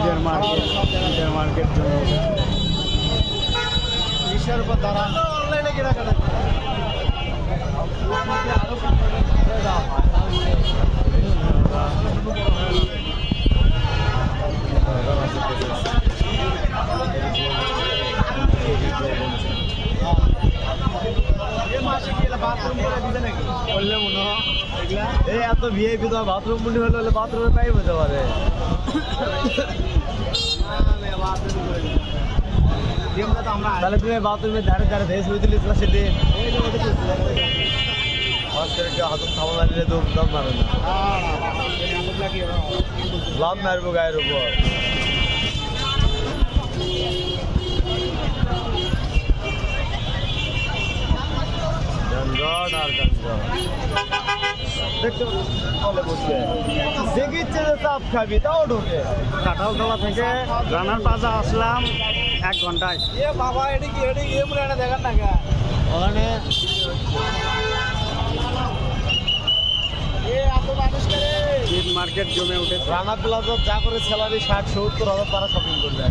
ঈদের মার্কেট জন্য রিক্সার উপর দাঁড়ান অনলাইনে কেনাকাটা করলে মনে হয় এই এত ভিআইপি তো বাথরুম মুন্ডি হলে বাথরুমে পাইপ হতে পারে তাহলে তুমি বাথরুমের ধারে ধারে ভেস হয়ে দিলি সেদিন হাত থামা মারলে দম দম মারে না লাভ মারবো গায়ের উপর যানজট আর যানজট দেখতে বলে বসবে দেখিচ্ছে যে চাপ খাবি তাও ঢোকে কাঁঠালতলা থেকে রানার পাজা আসলাম 1 ঘন্টায়। এ বাবা এটি কি মনে হয় দেখার না ওখানে এত মানুষ করে ঈদ মার্কেট জমে উঠেছে। রানা প্লাজা যা করে স্যালারি 60-70 হাজার তারা শপিং করবে